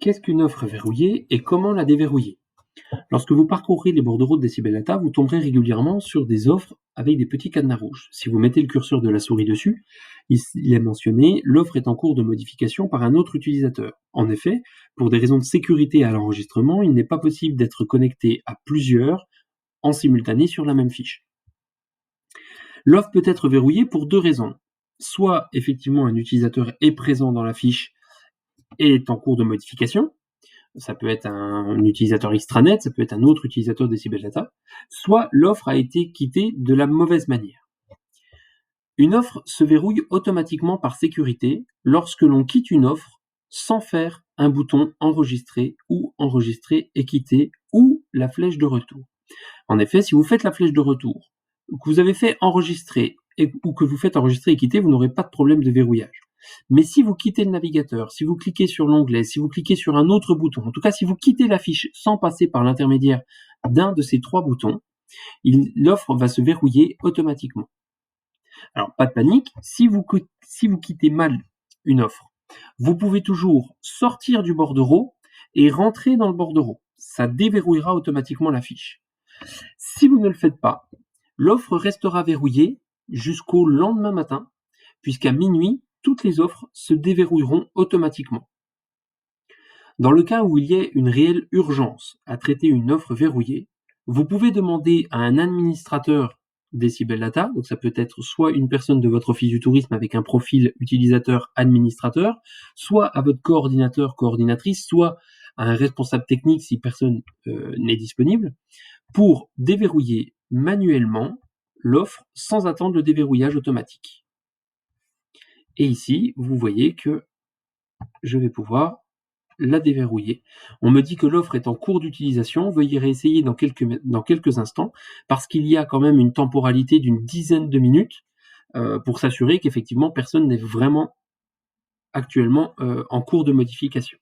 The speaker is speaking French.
Qu'est-ce qu'une offre verrouillée et comment la déverrouiller? Lorsque vous parcourez les bordereaux de Decibel Data, vous tomberez régulièrement sur des offres avec des petits cadenas rouges. Si vous mettez le curseur de la souris dessus, il est mentionné l'offre est en cours de modification par un autre utilisateur. En effet, pour des raisons de sécurité à l'enregistrement, il n'est pas possible d'être connecté à plusieurs en simultané sur la même fiche. L'offre peut être verrouillée pour deux raisons. Soit effectivement un utilisateur est présent dans la fiche et est en cours de modification, ça peut être un utilisateur extranet, ça peut être un autre utilisateur Decibel Data, soit l'offre a été quittée de la mauvaise manière. Une offre se verrouille automatiquement par sécurité lorsque l'on quitte une offre sans faire un bouton enregistrer ou enregistrer et quitter ou la flèche de retour. En effet, si vous faites la flèche de retour, que vous avez fait enregistrer ou que vous faites enregistrer et quitter, vous n'aurez pas de problème de verrouillage. Mais si vous quittez le navigateur, si vous cliquez sur l'onglet, si vous cliquez sur un autre bouton, en tout cas si vous quittez la fiche sans passer par l'intermédiaire d'un de ces trois boutons, l'offre va se verrouiller automatiquement. Alors pas de panique, si vous quittez mal une offre, vous pouvez toujours sortir du bordereau et rentrer dans le bordereau. Ça déverrouillera automatiquement la fiche. Si vous ne le faites pas, l'offre restera verrouillée jusqu'au lendemain matin, puisqu'à minuit, toutes les offres se déverrouilleront automatiquement. Dans le cas où il y ait une réelle urgence à traiter une offre verrouillée, vous pouvez demander à un administrateur Decibel Data, donc ça peut être soit une personne de votre office du tourisme avec un profil utilisateur administrateur, soit à votre coordinateur, coordinatrice, soit à un responsable technique si personne n'est disponible, pour déverrouiller manuellement l'offre sans attendre le déverrouillage automatique. Et ici, vous voyez que je vais pouvoir la déverrouiller. On me dit que l'offre est en cours d'utilisation, veuillez réessayer dans quelques instants, parce qu'il y a quand même une temporalité d'une dizaine de minutes pour s'assurer qu'effectivement personne n'est vraiment actuellement en cours de modification.